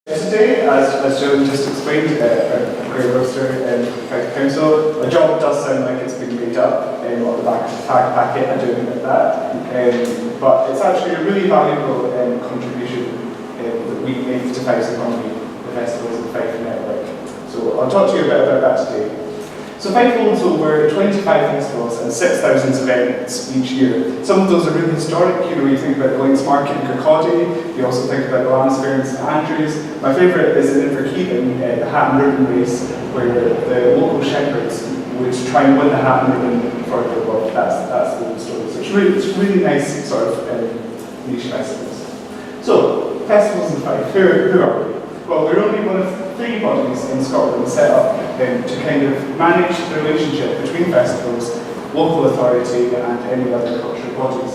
Today, as Joe just explained, a Grey Roaster in County Council, a job does sound like it's been made up on the back of the tag packet and doing like that, but it's actually a really valuable contribution that we make to Fife's economy, the festivals and Fife network. So I'll talk to you a bit about that today. So Fife holds over 25 festivals and 6,000 events each year. Some of those are really historic. You think about the Links Market in Kirkcaldy, you also think about the Lansfair in St Andrews. My favourite is in Inverkeithing, the hat and ribbon race, where the local shepherds would try and win the hat and ribbon for the world. That's the whole story. So it's really nice sort of niche festivals. So, festivals in Fife, who are we? Well, we're only one of 3 bodies in Scotland set up to kind of manage the relationship between festivals, local authority and any other cultural bodies.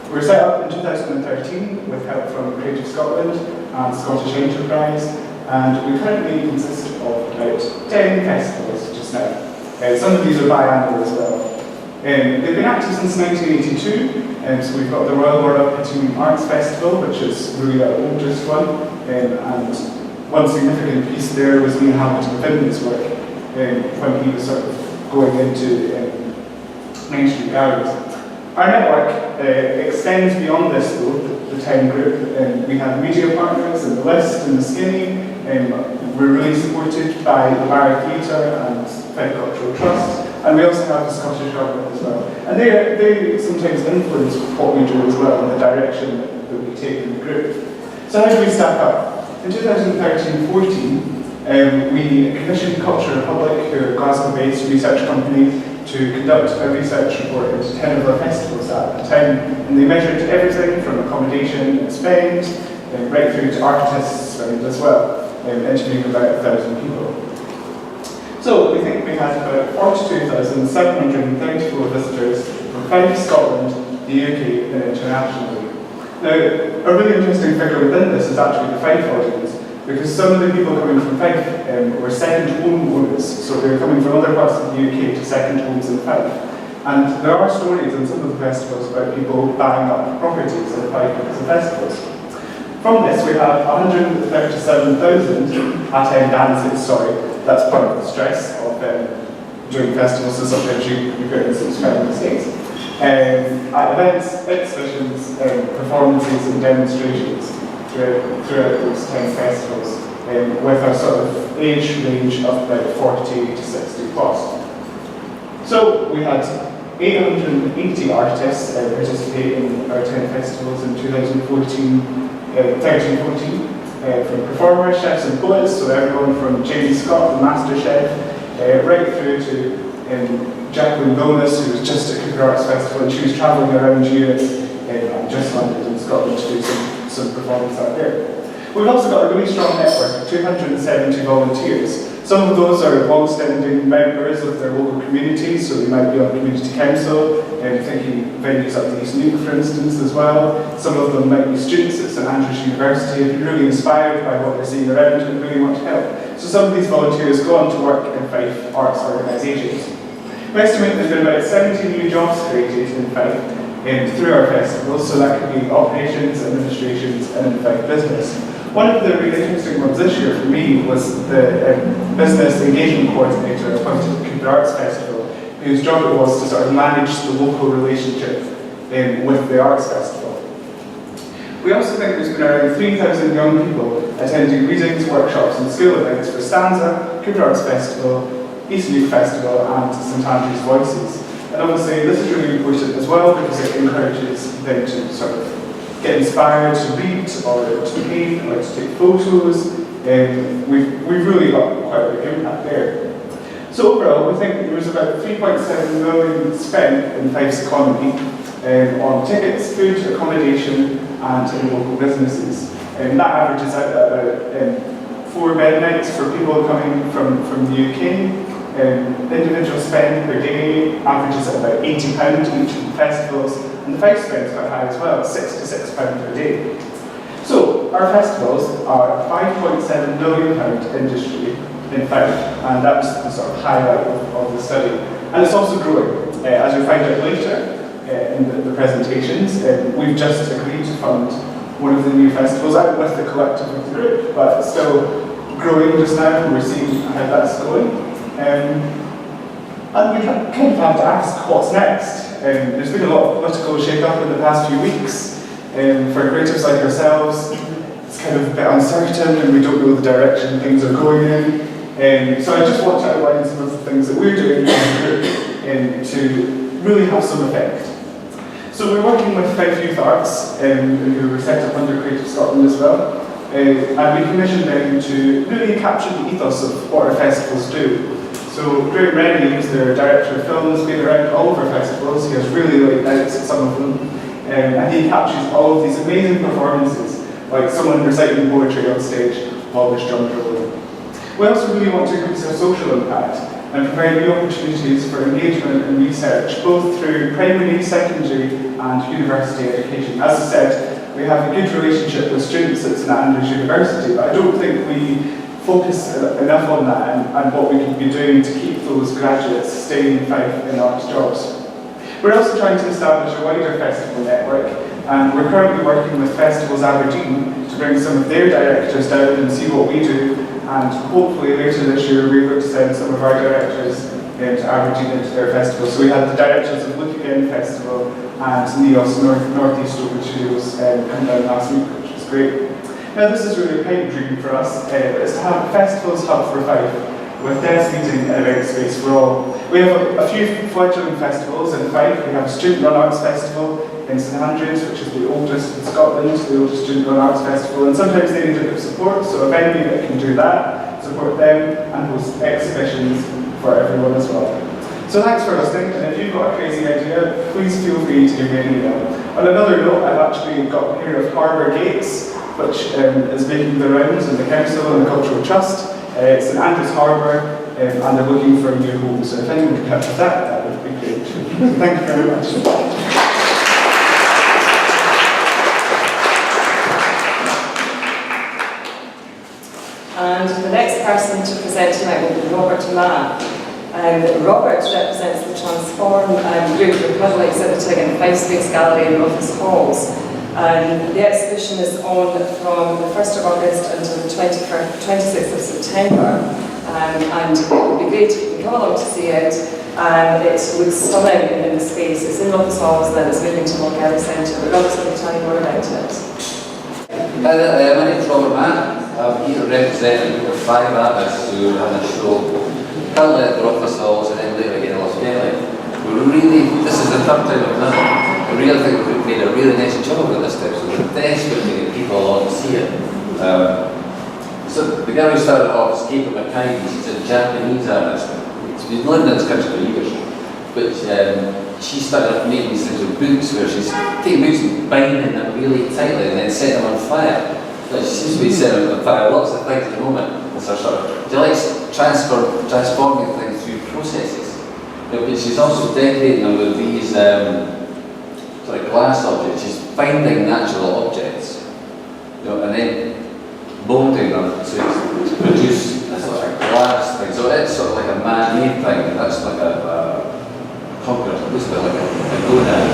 We were set up in 2013 with help from Creative Scotland and Scottish Enterprise, and we currently consist of about 10 festivals just now. Some of these are biannual as well. They've been active since 1982, so we've got the Royal Borough Pitting Arts Festival, which is really our oldest one, and one significant piece there was Ian Hamilton Finley's work when he was sort of going into Main Street Galleries. Our network extends beyond this though, the 10 group. We have media partners in the List and the Skinny. We're really supported by the Barra Theatre and Fife Cultural Trust, and we also have the Scottish Government as well. And they sometimes influence what we do as well and the direction that we take in the group. So how do we stack up? In 2013-14, we commissioned Culture Republic, who are a Glasgow-based research company, to conduct a research report into 10 of our festivals at the time. And they measured everything from accommodation and spend, right through to artists' spend as well, interviewing about 1,000 people. So we think we had about 42,734 visitors from Fife, Scotland, the UK and internationally. Now, a really interesting figure within this is actually the Fife audience, because some of the people coming from Fife were second home owners, so they were coming from other parts of the UK to second homes in Fife. And there are stories in some of the festivals about people buying up properties in Fife because of festivals. From this, we have 137,000 attendances, that's part of the stress of doing festivals, so sometimes you get in some spelling mistakes. At events, exhibitions, performances and demonstrations throughout those 10 festivals, with a sort of age range of about 40 to 60 plus. So we had 880 artists participate in our 10 festivals in 2013-14, from performers, chefs and poets, so everyone from Jamie Scott, the master chef, right through to Jacqueline Vilnius, who was just at Cooper Arts Festival, and she was travelling around Europe and just landed in Scotland to do some performance out there. We've also got a really strong network of 270 volunteers. Some of those are long-standing members of their local communities, so they might be on community council, thinking venues up to East Nuke, for instance, as well. Some of them might be students at St Andrews University who are really inspired by what they're seeing around and really want to help. So some of these volunteers go on to work in Fife arts organisations. We estimate there's been about 70 new jobs created in Fife through our festivals, so that could be operations, administrations, and Fife business. One of the really interesting ones this year for me was the business engagement coordinator appointed at Cooper Arts Festival, whose job it was to sort of manage the local relationship with the Arts Festival. We also think there's been around 3,000 young people attending readings, workshops and school events for Stanza, Cooper Arts Festival, East Nuke Festival and St Andrews Voices. And obviously this is really important as well because it encourages them to sort of get inspired to read or to paint or to take photos. We've really got quite a big impact there. So overall, we think there was about 3.7 million spent in Fife's economy on tickets, food, accommodation and in local businesses. That averages out at about 4 bed nights for people coming from the UK. Individual spend per day averages at about £80 each of the festivals, and the Fife spend is quite high as well, £6 to £6 per day. So our festivals are a £5.7 million industry in Fife, and that's the sort of highlight of the study. And it's also growing. As you'll find out later in the presentations, we've just agreed to fund one of the new festivals, out with the collective of the group, but it's still growing just now, and we're seeing how that's going. And we kind of have to ask what's next. There's been a lot of political shake-up in the past few weeks. For creatives like ourselves, it's kind of a bit uncertain and we don't know the direction things are going in. So I just want to outline some of the things that we're doing as a group to really have some effect. So we're working with 5 youth arts who were set up under Creative Scotland as well. And we commissioned them to really capture the ethos of what our festivals do. So Graham Rennie, who's their director of film, has been around all of our festivals. He has really laid notes at some of them. And he captures all of these amazing performances, like someone reciting poetry on stage while there's drum rolling. We also really want to increase our social impact and provide new opportunities for engagement and research, both through primary, secondary and university education. As I said, we have a good relationship with students at St Andrews University, but I don't think we focus enough on that and what we can be doing to keep those graduates staying in arts jobs. We're also trying to establish a wider festival network, and we're currently working with Festivals Aberdeen to bring some of their directors down and see what we do, and hopefully later this year we're going to send some of our directors to Aberdeen into their festival. So we had the directors of Look Again Festival and NEOS Northeast Open Studios come down last week, which was great. Now this is really a pipe dream for us, is to have a festivals hub for Fife, with dance meeting and event space for all. We have a few fledgling festivals in Fife. We have a Student Run Arts Festival in St Andrews, which is the oldest in Scotland, the oldest Student Run Arts Festival, and sometimes they need a bit of support, so a venue that can do that, support them, and host exhibitions for everyone as well. So thanks for listening, and if you've got a crazy idea, please feel free to give me an email. On another note, I've actually got here of Harbour Gates, which is making the rounds in the council and the cultural trust. It's St Andrews Harbour, and they're looking for a new home. So if anyone could help with that, that would be great. Thank you very much. And the next person to present tonight will be Robert Mann. Robert represents the Transform group, who are currently exhibiting in the Fife Space Gallery in Rufus Halls. The exhibition is on from the 1st of August until the 26th of September. And it would be great if you can come along to see it. It looks stunning in the space. It's in Rufus Halls, then it's moving to Mulgarry Centre. But Robert's going to tell you more about it. Hi there, my name is Robert Mann. I'm here representing 5 artists who have a show currently at the Rufus Halls and then later again in Los Angeles. This is the 3rd time I've done it. I really think we've made a really nice job with this time, so we're desperate to get people along to see it. So the girl who started off is Kate McKay. She's a Japanese artist. She's been living in this country for years, but she started off making these things with books where she's taking books and binding them really tightly and then setting them on fire. She seems to be setting them on fire lots of things at the moment. She likes transforming things through processes. But she's also decorating them with these sort of glass objects. She's finding natural objects, and then molding them to produce a sort of glass thing. So it's sort of like a man-made thing. That's like a conqueror. This is like a gonad.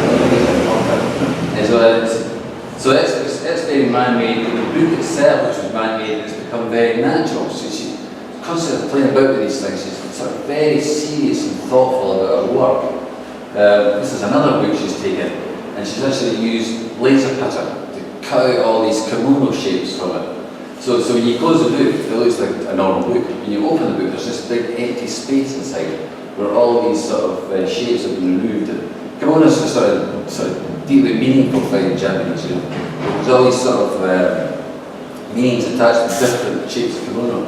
So it's very man-made. The book itself, which was man-made, has become very natural. So she's constantly playing about with these things. She's sort of very serious and thoughtful about her work. This is another book she's taken, and she's actually used laser cutter to cut out all these kimono shapes from it. So when you close the book, it looks like a normal book. When you open the book, there's this big empty space inside where all these sort of shapes have been removed. Kimonos are sort of deeply meaningful thing in Japanese. There's all these sort of meanings attached to different shapes of kimono.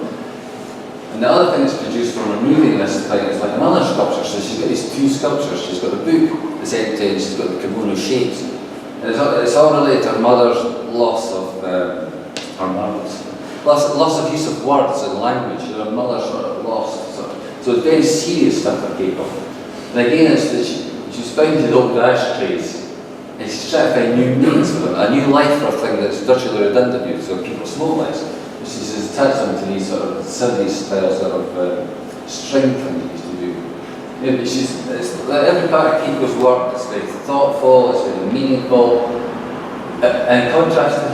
And the other thing that's produced from removing this thing is like another sculpture. So she's got these 2 sculptures. She's got the book that's empty and she's got the kimono shapes. And it's all related to her mother's loss of loss of use of words and language. Her mother's sort of lost. So it's very serious stuff for people. And again, it's that she's found these old ashtrays and she's trying to find new meanings for them, a new life for a thing that's virtually redundant now, so people smoke less. She's attached them to these sort of 70s style sort of string thing that used to do. Yeah, but every part of Kiko's work is very thoughtful, it's very meaningful, and contrast to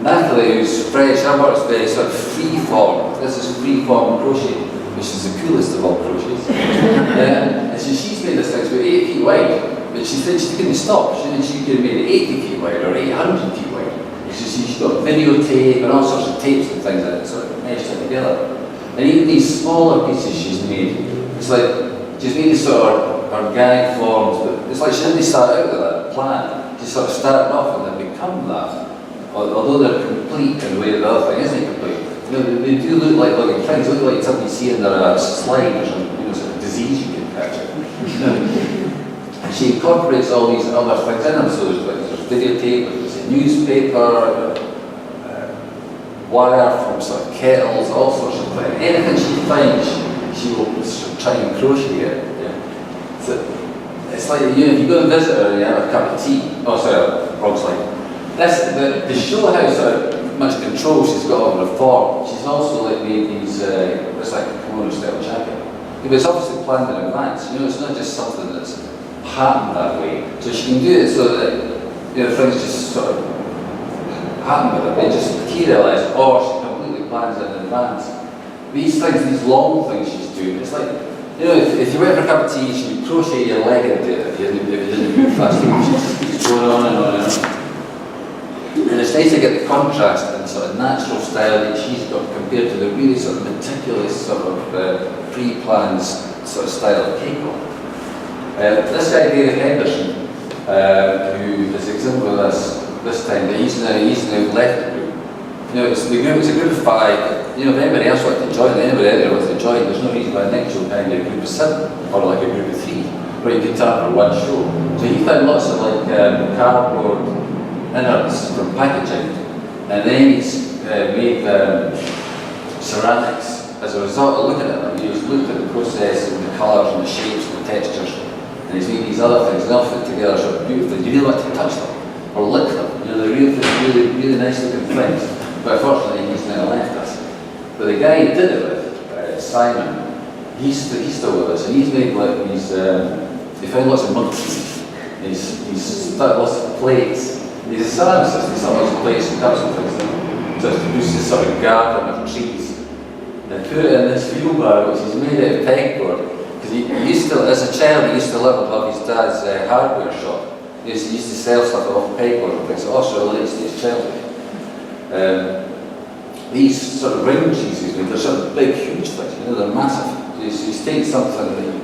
Natalie, who's French, her work's very sort of free-form. This is free-form crochet, which is the coolest of all crochets. And so she's made this thing, it's about 8 feet wide, but she said she couldn't stop. She could have made it 80 feet wide or 800 feet wide. She's got videotape and all sorts of tapes and things like that, sort of meshed it together. And even these smaller pieces she's made, it's like she's made these sort of organic forms, but it's like she didn't start out with that plan. She sort of started off and then become that. Although they're complete in the way that the other thing isn't complete. You know, they do look like living things. They look like something you see in their slide or some sort of disease you can catch. And she incorporates all these other things in them. So there's videotape, there's a newspaper, wire from sort of kettles, all sorts of things. Anything she finds, she will sort of try and crochet it. Yeah. So it's like, you know, if you go and visit her and you have a cup of tea. Oh, sorry, wrong slide. To show how sort of much control she's got over the form, she's also like made these, it's like a kimono style jacket. But it's obviously planned in advance, you know, it's not just something that's happened that way. So she can do it so that, you know, things just sort of happen with her, they just materialise, or she completely plans it in advance. These things, these long things she's doing, it's like, you know, if you went for a cup of tea, she would crochet your leg into it if you didn't move fast enough. She just keeps going on and on and on. And it's nice to get the contrast and sort of natural style that she's got compared to the really sort of meticulous sort of pre-planned sort of style of Keiko. This guy David Henderson, who is exhibiting with us this time, but he's now left the group. You know, it's a group of 5. You know, if anybody else wants to join, anybody out there wants to join, there's no reason why next show can't be a group of 7 or like a group of 3, where you can turn for one show. So he found lots of like cardboard innards from packaging, and then he's made ceramics as a result of looking at them. He's looked at the process and the colours and the shapes and the textures, and he's made these other things, and all fit together sort of beautifully. You really want to touch them or lick them. You know, they're really nice looking things. But unfortunately, he's now left us. But the guy he did it with, Simon, he's still with us, and he's made like these. He found lots of mud trees. He's stuck lots of plates. He's a ceramicist, he's got lots of plates and cups and things like so to produce this sort of garden of trees. And put it in this fuel bar, which he's made out of pegboard. Because he used to, as a child, he used to live above his dad's hardware shop. He used to sell stuff off pegboard and things, so also relates to his childhood. These sort of ring trees he's made, they're sort of big, huge things, you know, they're massive. So he's taken something that you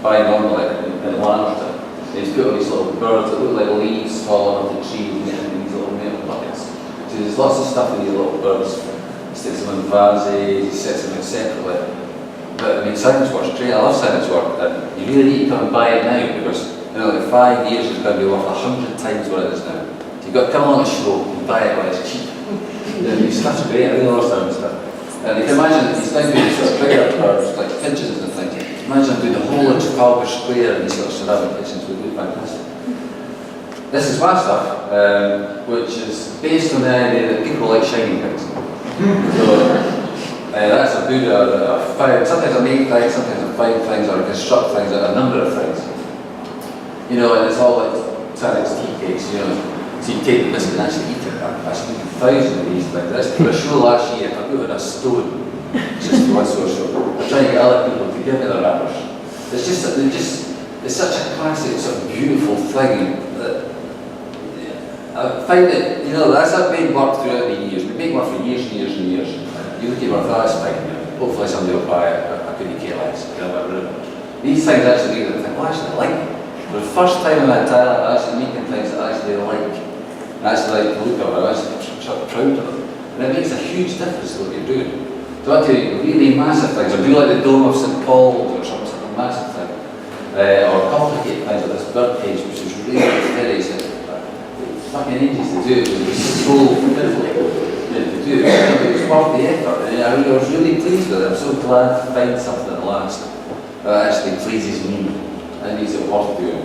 buy normally in Lanarkshire. He's put all these little birds that look like leaves falling off the tree and in these little metal buckets. So there's lots of stuff in these little birds. He sticks them in vases, he sets them out separately. But I mean, Simon's work's great, I love Simon's work, and you really need to come and buy it now because, you know, in 5 years it's going to be worth 100 times what it is now. So you've got to come along the show and buy it while it's cheap. His stuff's great, I really love Simon's stuff. And you can imagine that he's now doing sort of bigger birds, like pigeons and things. Imagine doing the whole of Trafalgar Square in these sort of ceramic kitchens would be fantastic. This is my stuff, which is based on the idea that people like shiny things. So that's a Buddha that I've found. Sometimes I make things, sometimes I find things, or I construct things, or a number of things. You know, and it's all like Tarek's tea cakes, you know. So you take the biscuit and actually eat it. I've actually eaten thousands of these things. That's for a show last year, I put in a stone. Just one sort of show. I'm trying to get other people to give me their wrappers. It's just, it's such a classic, sort of beautiful thing that I find that, you know, as I've made work throughout the years, we make work for years and years and years. You look at work, that's fine, you know, hopefully somebody will buy it, I couldn't care less, you know, these things actually make them think, well, actually I like them. For the first time in my entire life, I'm actually making things that I actually like. I actually like the look of it, I'm actually sort of proud of them. And it makes a huge difference to what you're doing. So I do really massive things, or do like the Dome of St. Paul's or something sort of massive thing. Or complicated things like this bird cage, which is really very fucking ages to do. It was so pitifully to do. It was worth the effort. And I was really pleased with it. I'm so glad to find something at last that actually pleases me and makes it worth doing.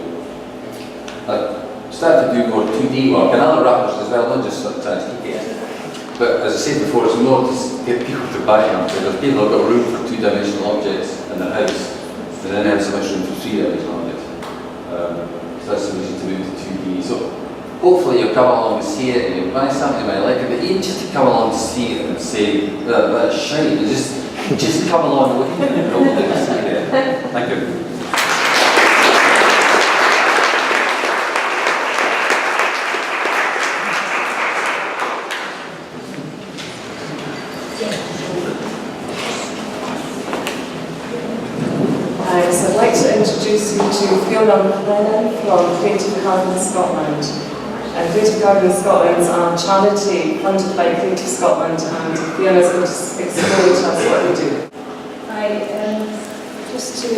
I started to do more 2D work and other wrappers as well, not just sort of trying to keep it. But as I said before, it's more to get people to buy them, because people have got room for 2-dimensional objects in their house, they then have so much room for 3-dimensional objects. So that's the reason to move to 2D. So hopefully you'll come along and see it and you'll buy something you might like it, but even just to come along to see it and say, that's shite, just come along with it and probably see it. Thank you. So I'd like to introduce you to Fiona McLennan from Creative Garden Scotland. And Creative Garden Scotland is a charity funded by Creative Scotland, and Fiona is going to explain to us what they do. Just to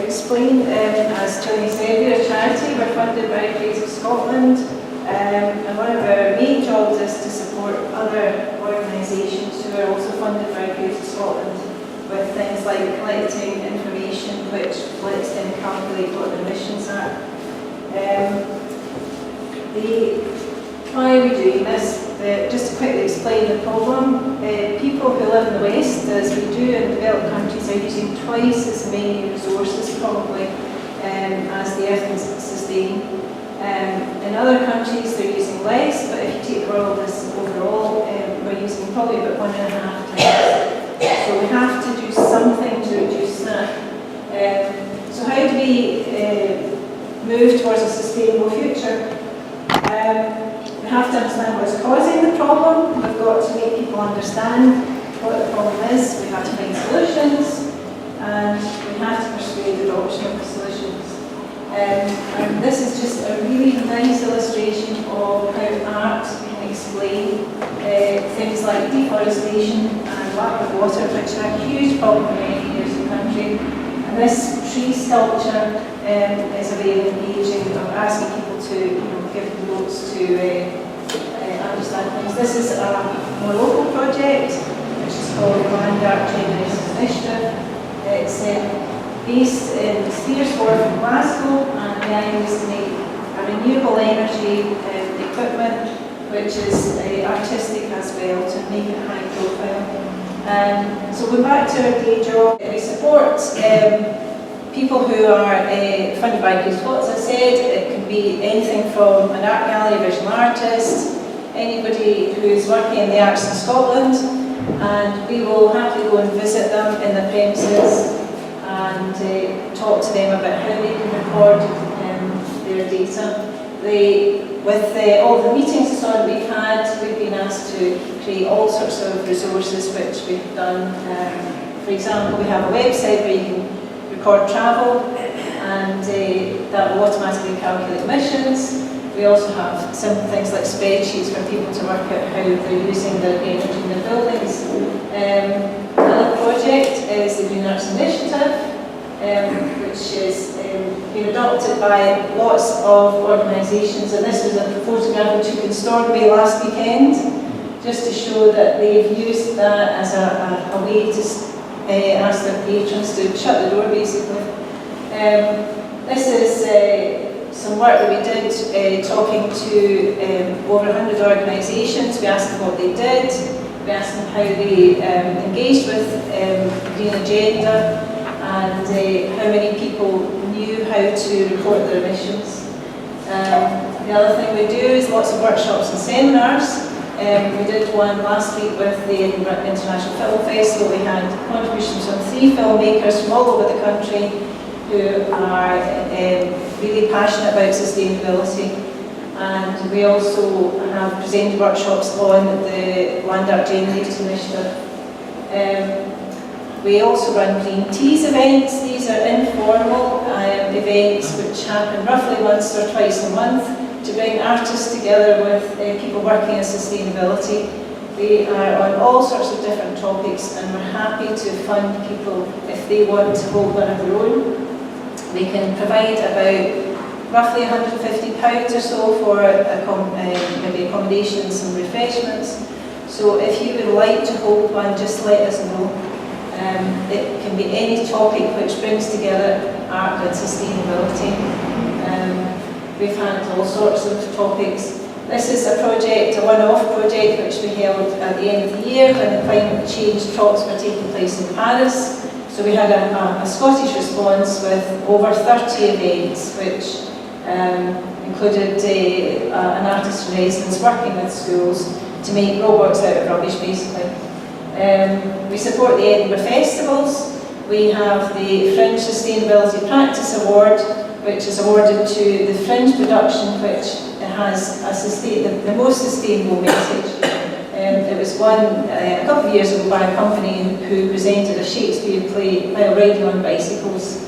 explain, as Tony said, we're a charity, we're funded by Creative Scotland, and one of our main jobs is to support other organisations who are also funded by Creative Scotland with things like collecting information which lets them calculate what their emissions are. Why are we doing this? Just to quickly explain the problem, people who live in the West, as we do in developed countries, are using twice as many resources probably as the Earth can sustain. In other countries they're using less, but if you take the world as overall, we're using probably about 1.5 times. So we have to do something to reduce that. So how do we move towards a sustainable future? We have to understand what's causing the problem. We've got to make people understand what the problem is. We have to find solutions, and we have to persuade adoption of the solutions. And this is just a really nice illustration of how art can explain things like deforestation and lack of water, which are a huge problem for many years in the country. And this tree sculpture is a way of engaging, of asking people to give notes to understand things. This is a more local project, which is called the Land Art Generations Initiative. It's based in Spearsworth in Glasgow, and the aim is to make a renewable energy equipment which is artistic as well, to make it high profile. So going back to our day job, we support people who are funded by Creative Scotland, as I said. It can be anything from an art gallery, visual artist, anybody who is working in the arts in Scotland, and we will happily go and visit them in the premises and talk to them about how they can record their data. With all the meetings and so on we've had, we've been asked to create all sorts of resources which we've done. For example, we have a website where you can record travel, and that will automatically calculate emissions. We also have simple things like spreadsheets for people to work out how they're using their energy in their buildings. Another project is the Green Arts Initiative, which is been adopted by lots of organisations, and this was a photograph we took in Stornoway last weekend, just to show that they've used that as a way to ask their patrons to shut the door, basically. This is some work that we did talking to over 100 organisations. We asked them what they did, we asked them how they engaged with the Green Agenda, and how many people knew how to report their emissions. The other thing we do is lots of workshops and seminars. We did one last week with the International Film Festival. We had contributions from 3 filmmakers from all over the country who are really passionate about sustainability. And we also have presented workshops on the Land Art Generators Initiative. We also run Green Teas events. These are informal events which happen roughly once or twice a month to bring artists together with people working in sustainability. We are on all sorts of different topics, and we're happy to fund people if they want to hold one of their own. We can provide about roughly £150 or so for maybe accommodations and refreshments. So if you would like to hold one, just let us know. It can be any topic which brings together art and sustainability. We've had all sorts of topics. This is a project, a one-off project, which we held at the end of the year when the climate change talks were taking place in Paris. So we had a Scottish response with over 30 events, which included an artist in residence working with schools to make robots out of rubbish, basically. We support the Edinburgh festivals. We have the Fringe Sustainability Practice Award, which is awarded to the fringe production which has the most sustainable message. It was won a couple of years ago by a company who presented a Shakespeare play while riding on bicycles.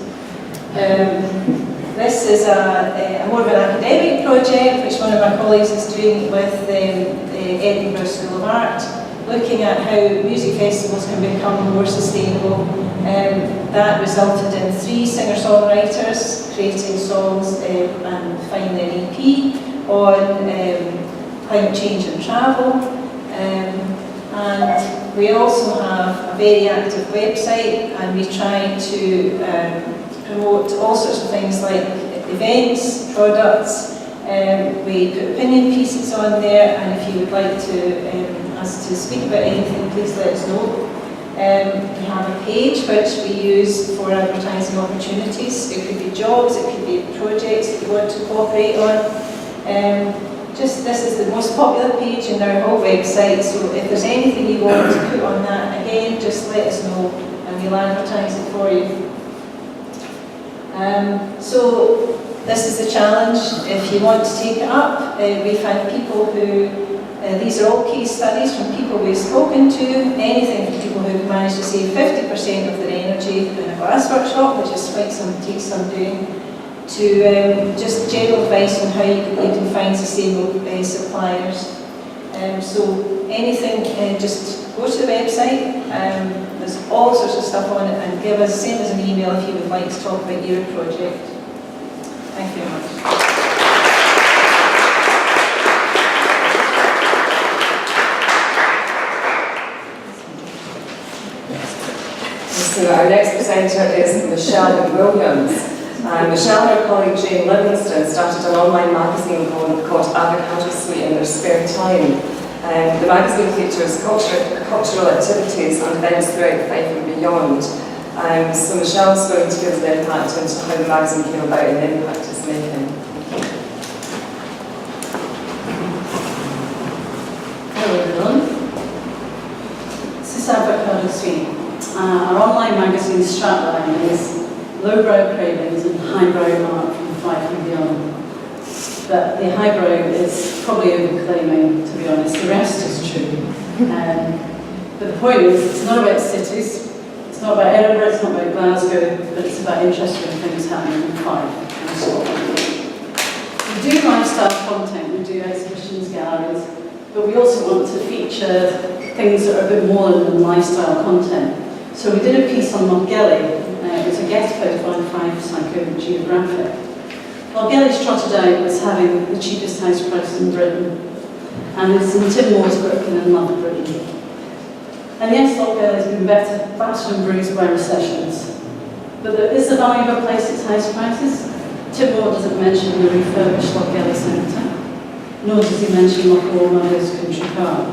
This is a more of an academic project which one of my colleagues is doing with the Edinburgh School of Art, looking at how music festivals can become more sustainable. That resulted in 3 singer-songwriters creating songs and finally an EP on climate change and travel. And we also have a very active website, and we try to promote all sorts of things like events, products. We put opinion pieces on there, and if you would like us to speak about anything, please let us know. We have a page which we use for advertising opportunities. It could be jobs, it could be projects that you want to cooperate on. This is the most popular page in our whole website, so if there's anything you want to put on that, again, just let us know and we'll advertise it for you. So this is the challenge. If you want to take it up, we find people who, these are all case studies from people we've spoken to, anything from people who've managed to save 50% of their energy in a glass workshop, which is takes some doing, to just general advice on how you can find sustainable suppliers. So anything, just go to the website. There's all sorts of stuff on it, and send us an email if you would like to talk about your project. Thank you very much. So our next presenter is Michelle Williams. Michelle and her colleague Jane Livingston started an online magazine called Avocado Sweet in their spare time. The magazine features cultural activities and events throughout Fife and beyond. So Michelle's going to give us an impact into how the magazine came about and the impact it's making. Hello everyone. This is Avocado Sweet. Our online magazine strapline is lowbrow cravings and highbrow art from Fife and beyond. But the highbrow is probably overclaiming, to be honest. The rest is true. But the point is, it's not about cities, it's not about Edinburgh, it's not about Glasgow, but it's about interesting things happening in Fife and Scotland. We do lifestyle content, we do exhibitions, galleries, but we also want to feature things that are a bit more than lifestyle content. So we did a piece on Lochgelly. It was a guest post on Fife Psychogeographic. Lochgelly's trotted out as having the cheapest house price in Britain, and it's in Tim Moore's book in Love Britain. And yes, Lochgelly's been battered and bruised by recessions, but is the value of a place its house prices? Tim Moore doesn't mention the refurbished Lochgelly Centre, nor does he mention Loch Mother's Country Park,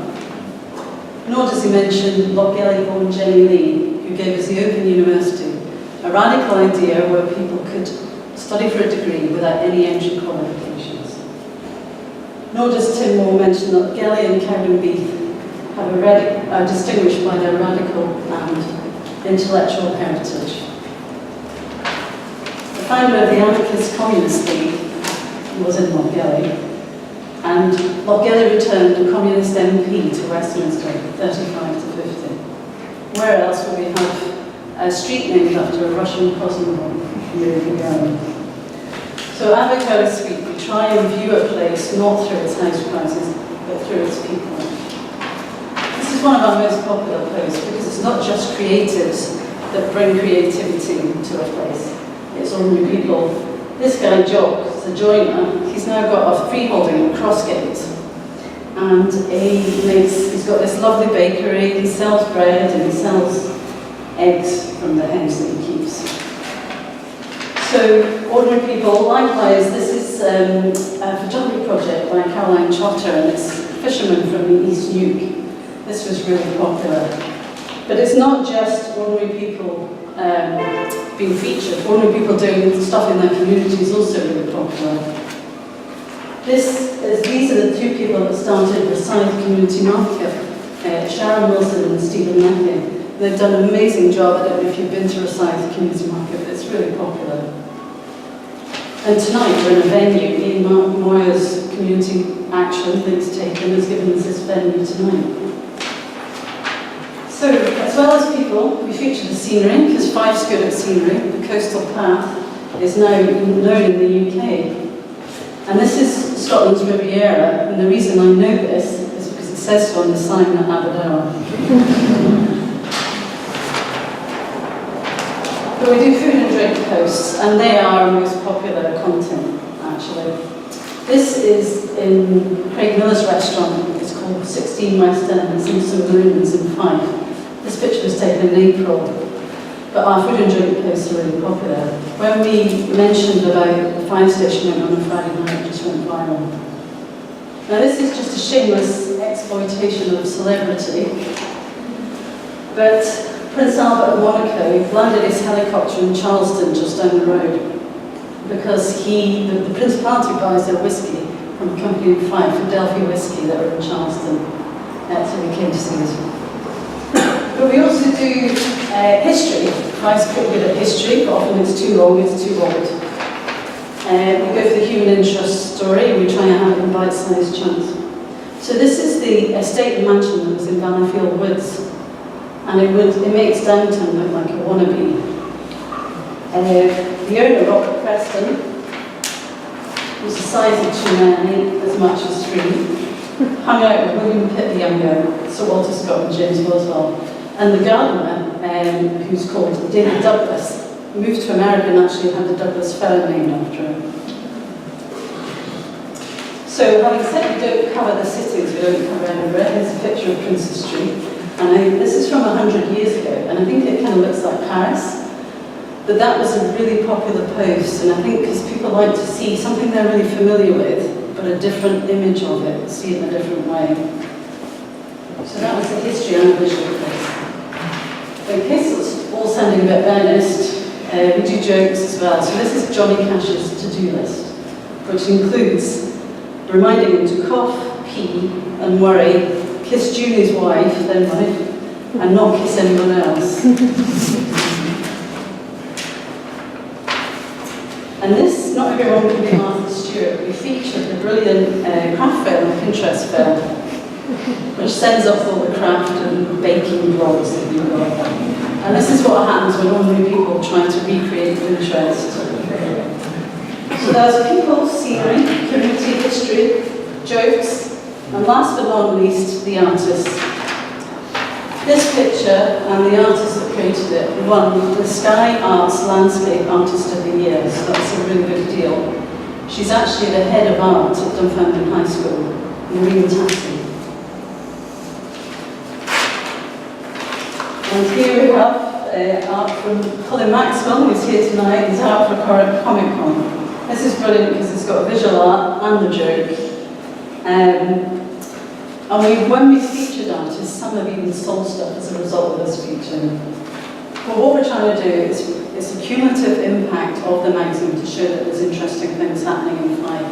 nor does he mention Lochgelly-born Jenny Lee, who gave us the Open University, a radical idea where people could study for a degree without any entry qualifications. Nor does Tim Moore mention that Gelly and Cowdenbeath are distinguished by their radical and intellectual heritage. The founder of the Anarchist Communist League was in Lochgelly, and Lochgelly returned a communist MP to Westminster, 35 to 50. Where else would we have a street named after a Russian cosmonaut moving around? So Avocado Sweet, we try and view a place not through its house prices, but through its people. This is one of our most popular posts because it's not just creatives that bring creativity to a place. It's ordinary people. This guy, Jock, is a joiner. He's now got a freeholding at Crossgate. And he's got this lovely bakery, he sells bread and he sells eggs from the hens that he keeps. So, ordinary people, likewise, this is a photography project by Caroline Trotter, and it's fishermen from the East Uke. This was really popular. But it's not just ordinary people being featured. Ordinary people doing stuff in their community is also really popular. These are the two people that started the Scythe Community Market, Sharon Wilson and Stephen Leckie. They've done an amazing job. I don't know if you've been to a Scythe Community Market, but it's really popular. And tonight we're in a venue. Ian Moyer's community action that he's taken has given us this venue tonight. So, as well as people, we feature the scenery, because Fife's good at scenery. The coastal path is now known in the UK. And this is Scotland's Riviera, and the reason I know this is because it says so on the sign at Aberdour. But we do food and drink posts, and they are our most popular content, actually. This is in Craig Miller's restaurant. It's called 16 West End. It's in St Williams in Fife. This picture was taken in April, but our food and drink posts are really popular. When we mentioned about the fire station on a Friday night, it just went viral. Now this is just a shameless exploitation of celebrity, but Prince Albert of Monaco landed his helicopter in Charleston just down the road because the Principality buys their whiskey from a company in Fife, Philadelphia Whiskey, that are in Charleston. So we came to see us. But we also do history. Fife's pretty good at history, but often it's too long, it's too old. We go for the human interest story, and we try and have it in bite-sized chunks. So this is the estate and mansion that was in Bannerfield Woods. And it makes Downton look like a wannabe. The owner, Robert Preston, was the size of 2 men, ate as much as 3, hung out with William Pitt the Younger, Sir Walter Scott and James Boswell. And the gardener, who's called David Douglas, moved to America and actually had the Douglas Fellow named after him. So having said we don't cover the cities, we don't cover Edinburgh, here's a picture of Princes Street. And this is from 100 years ago, and I think it kind of looks like Paris. But that was a really popular post, and I think because people like to see something they're really familiar with, but a different image of it, see it in a different way. So that was the history and the visual place. In case it's all sounding a bit earnest, we do jokes as well. So this is Johnny Cash's to-do list, which includes reminding him to cough, pee, and worry, kiss Julie's wife, then wife, and not kiss anyone else. And this, not everyone can be Martha Stewart. We featured the brilliant craft fair on Pinterest fair, which sends off all the craft and baking blogs that you've got. And this is what happens when ordinary people try to recreate Pinterest. So there's people, scenery, community history, jokes, and last but not least, the artists. This picture and the artist that created it won the Sky Arts Landscape Artist of the Year, so that's a really big deal. She's actually the head of art at Dunfermline High School, Maureen Tassie. And here we have art from Colin Maxwell, who's here tonight. His art for Comic Con. This is brilliant because it's got visual art and the joke. And when we featured artists, some have even sold stuff as a result of this feature. But what we're trying to do is a cumulative impact of the magazine to show that there's interesting things happening in Fife.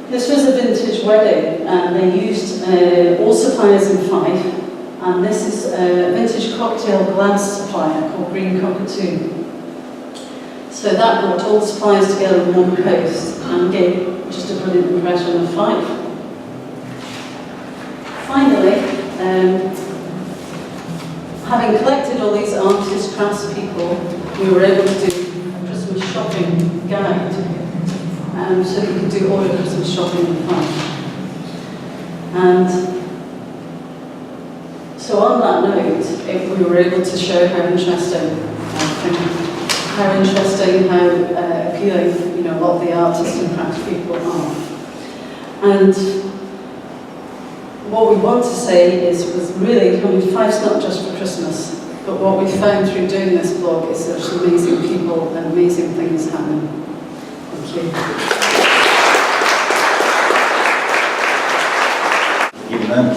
This was a vintage wedding, and they used all suppliers in Fife. And this is a vintage cocktail glass supplier called Green Cockatoo. So that brought all the suppliers together in one post and gave just a brilliant impression of Fife. Finally, having collected all these artists, craftspeople, we were able to do a Christmas shopping guide, so you could do all your Christmas shopping in Fife. And so on that note, we were able to show how interesting, how appealing, a lot of the artists and craftspeople are. And what we want to say was really, Fife's not just for Christmas, but what we found through doing this blog is there's amazing people and amazing things happening. Thank you. Evening.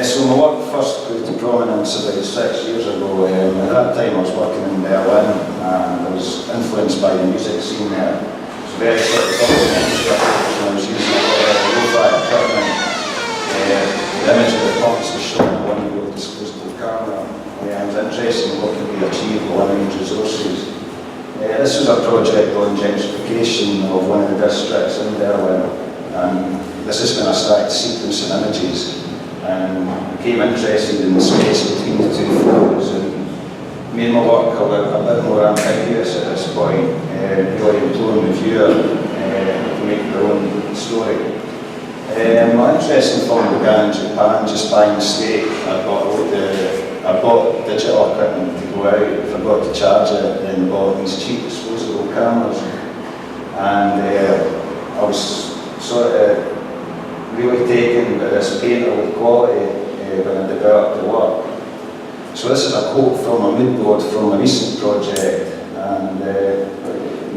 So my work first grew to prominence about 6 years ago. At that time I was working in Berlin and I was influenced by the music scene there. It was very sort of documentary approach and I was using a lot of lo-fi equipment. The image of the punks was shown on one wheel disposable camera. I was interested in what could be achieved with limited resources. This was a project on gentrification of one of the districts in Berlin. And this is when I started sequencing images and became interested in the space between the two floors and made my work a bit more ambiguous at this point, really employing the viewer to make their own story. My interest in film began in Japan just by mistake. I bought digital equipment to go out, forgot to charge it, and bought these cheap disposable cameras. And I was sort of really taken by this painter with quality when I developed the work. So this is a quote from a mood board from a recent project. And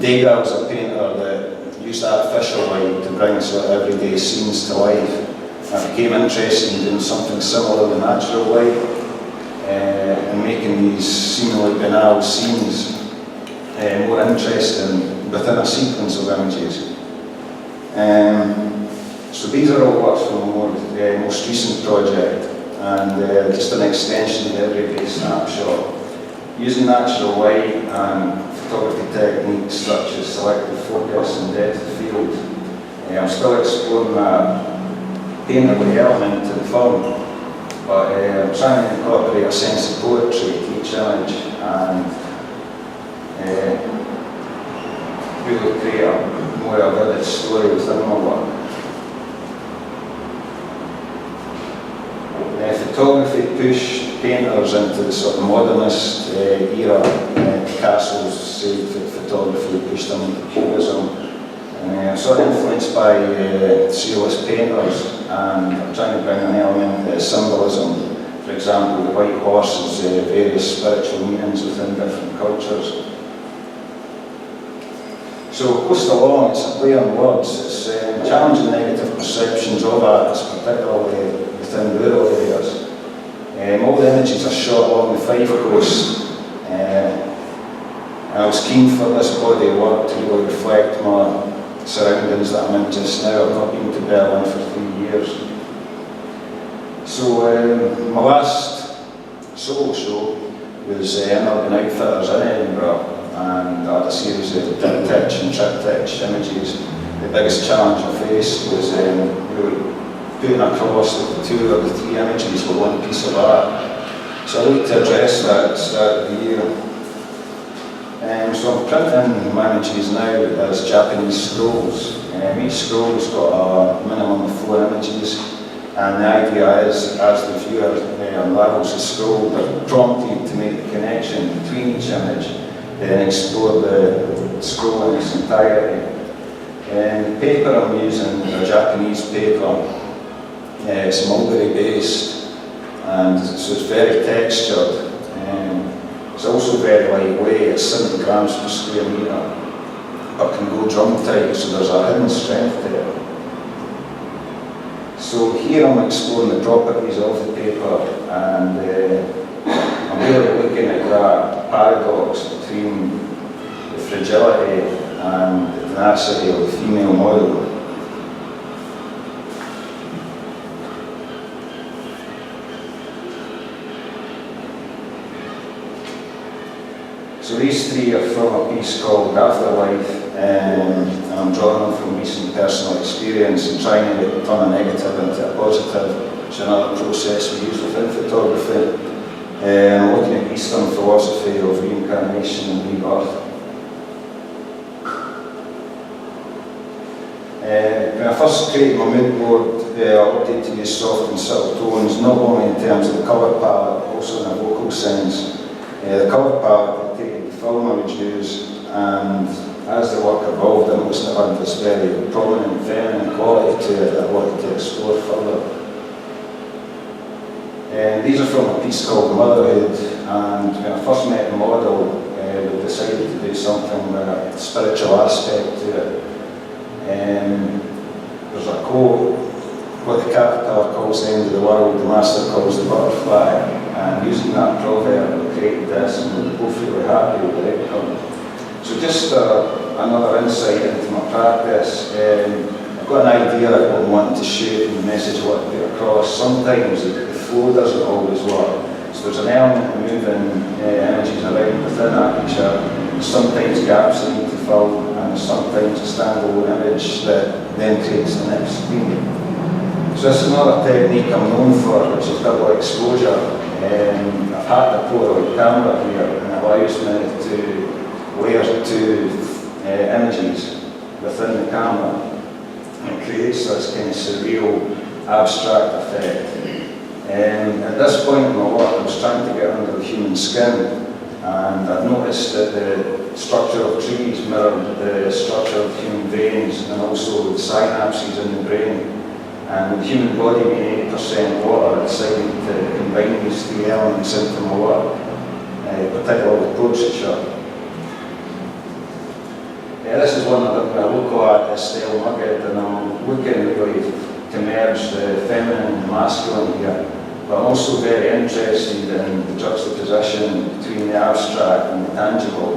Degas was a painter that used artificial light to bring sort of everyday scenes to life. I became interested in doing something similar with natural light. And making these seemingly banal scenes more interesting within a sequence of images. So these are all works from the most recent project and just an extension of the everyday snapshot. Using natural light and photography techniques such as selective focus and depth of field, I'm still exploring that painterly element to the film. But I'm trying to incorporate a sense of poetry to each image and really create a more vivid story within my work. Photography pushed painters into the sort of modernist era. Picasso's saved photography, pushed them into cubism. Sort of influenced by surrealist painters, and I'm trying to bring an element of symbolism. For example, the white horse has various spiritual meanings within different cultures. So, Coast Along, it's a play on words. It's challenging negative perceptions of artists, particularly within rural areas. All the images are shot along the Fife coast. And I was keen for this body of work to really reflect my surroundings that I'm in just now. I've not been to Berlin for 3 years. So my last solo show was in Urban Outfitters in Edinburgh, and I had a series of diptych and triptych images. The biggest challenge I faced was really putting across the 2 or 3 images with one piece of art. So I looked to address that at the start of the year. So I'm printing my images now as Japanese scrolls. Each scroll's got a minimum of 4 images, and the idea is, as the viewer unravels the scroll, they're prompted to make the connection between each image, then explore the scroll in its entirety. The paper I'm using is a Japanese paper. It's mulberry based, and so it's very textured. It's also very lightweight, it's 70 grams per square metre, but can go drum tight, so there's a hidden strength to it. So here I'm exploring the properties of the paper, and I'm really looking at that paradox between the fragility and the tenacity of the female model. So these 3 are from a piece called Afterlife, and I'm drawing them from recent personal experience and trying to turn a negative into a positive, which is another process we use within photography. I'm looking at Eastern philosophy of reincarnation and rebirth. When I first created my mood board, I opted to use soft and subtle tones, not only in terms of the colour palette, but also in a vocal sense. The colour palette dictated the film I would use, and as the work evolved, I noticed it had this very prominent feminine quality to it that I wanted to explore further. These are from a piece called Motherhood, and when I first met the model, we decided to do something with a spiritual aspect to it. There's a quote what the caterpillar calls the end of the world, the master calls the butterfly, and using that proverb, we created this, and we're both really happy with the outcome. So just another insight into my practice. I've got an idea of what I'm wanting to shoot and the message I want to put across. Sometimes the flow doesn't always work. So there's an element of moving images around within that picture. There's sometimes gaps that need to fill, and there's sometimes a standalone image that then creates the next scene. So this is another technique I'm known for, which is double exposure. I've had the Polaroid camera here, and it allows me to layer two images within the camera. It creates this kind of surreal, abstract effect. At this point in my work, I was trying to get under the human skin, and I've noticed that the structure of trees mirrored the structure of human veins and also the synapses in the brain. And with the human body being 80% water, I decided to combine these three elements into my work, particularly with portraiture. This is one of the local artist style nugget, and I'm looking really to merge the feminine and masculine here. But I'm also very interested in the juxtaposition between the abstract and the tangible.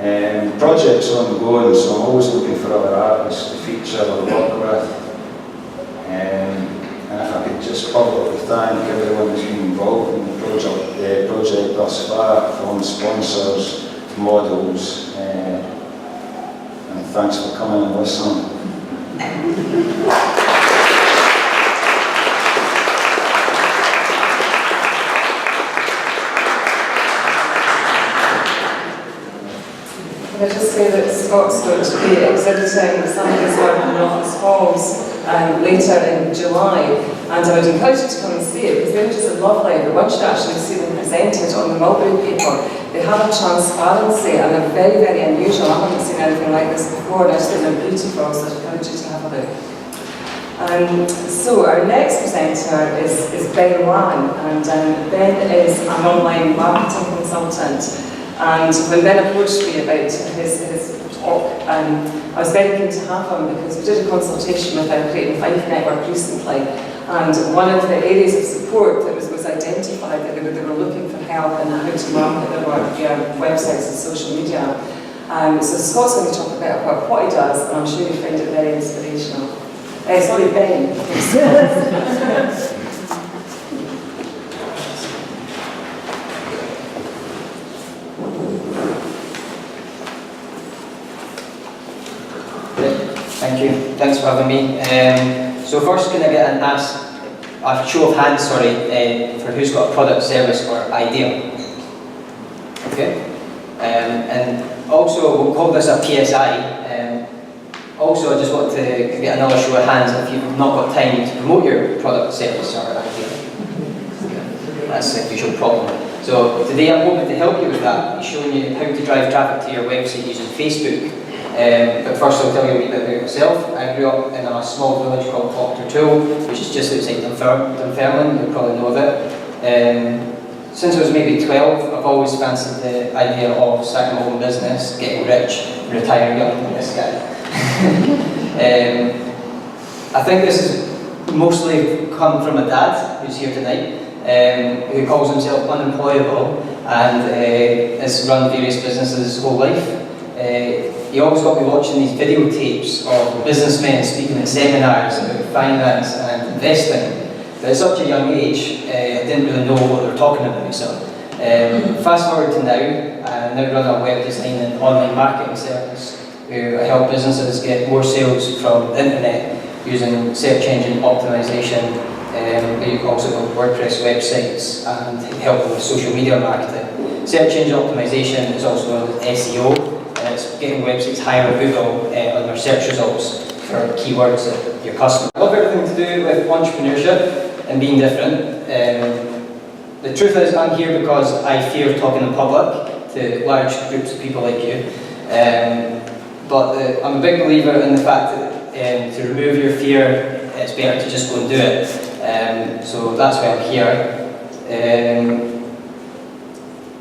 The project's ongoing, so I'm always looking for other artists to feature or work with. And if I could just publicly thank everyone who's been involved in the project thus far, from sponsors, models, and thanks for coming and listening. Can I just say that Scott's going to be exhibiting some of his work in Office Halls later in July, and I would encourage you to come and see it, because the images are lovely, but once you actually see them presented on the mulberry paper, they have a transparency and they're very, very unusual. I haven't seen anything like this before, and I just think they're beautiful, so I encourage you to have a look. So our next presenter is Ben Lang, and Ben is an online marketing consultant. And when Ben approached me about his talk, I was very keen to have him, because we did a consultation with our Creative Life Network recently, and one of the areas of support that was identified that they were looking for help in how to market their work via websites and social media. So Scott's going to talk about what he does, and I'm sure you'll find it very inspirational. Sorry, Ben. Thank you. Thanks for having me. So first, can I get a show of hands, for who's got a product, service, or idea? Okay. And also, we'll call this a PSI. Also, I just want to get another show of hands if you've not got time to promote your product, service, or idea. That's the usual problem. So today I'm hoping to help you with that, showing you how to drive traffic to your website using Facebook. But first I'll tell you a wee bit about myself. I grew up in a small village called Tool, which is just outside Dunfermline, you'll probably know of it. Since I was maybe 12, I've always fancied the idea of starting my own business, getting rich, and retiring young like this guy. I think this has mostly come from a dad, who's here tonight, who calls himself unemployable and has run various businesses his whole life. He always got me watching these videotapes of businessmen speaking at seminars about finance and investing. But at such a young age, I didn't really know what they were talking about. So, fast forward to now, I now run a web design and online marketing service where I help businesses get more sales from the internet using search engine optimization. We also build WordPress websites and help them with social media marketing. Search engine optimization is also known as SEO. It's getting websites higher on Google on their search results for keywords that your customers. I love everything to do with entrepreneurship and being different. The truth is, I'm here because I fear talking in public to large groups of people like you. But I'm a big believer in the fact that to remove your fear, it's better to just go and do it. So that's why I'm here.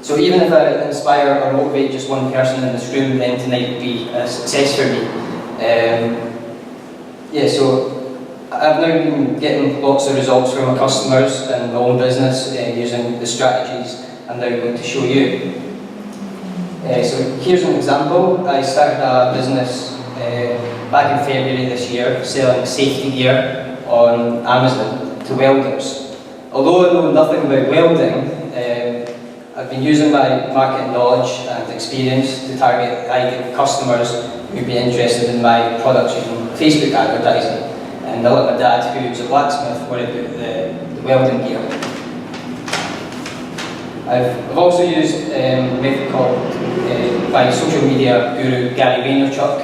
So even if I inspire or motivate just one person in this room, then tonight will be a success for me. So I've now been getting lots of results from my customers and my own business using the strategies I'm now going to show you. So here's an example. I started a business back in February this year selling safety gear on Amazon to welders. Although I know nothing about welding, I've been using my market knowledge and experience to target ideal customers who'd be interested in my products using Facebook advertising. And I let my dad, who's a blacksmith, worry about the welding gear. I've also used a method called by social media guru Gary Vaynerchuk.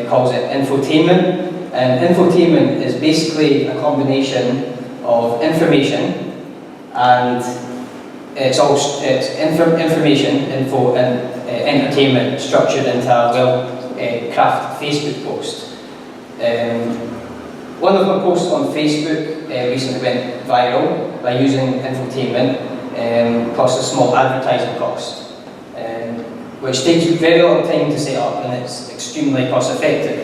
He calls it infotainment. And infotainment is basically a combination of information and information, info, and entertainment structured into a well-crafted Facebook post. One of my posts on Facebook recently went viral by using infotainment, plus a small advertising cost, which takes very little time to set up and it's extremely cost effective.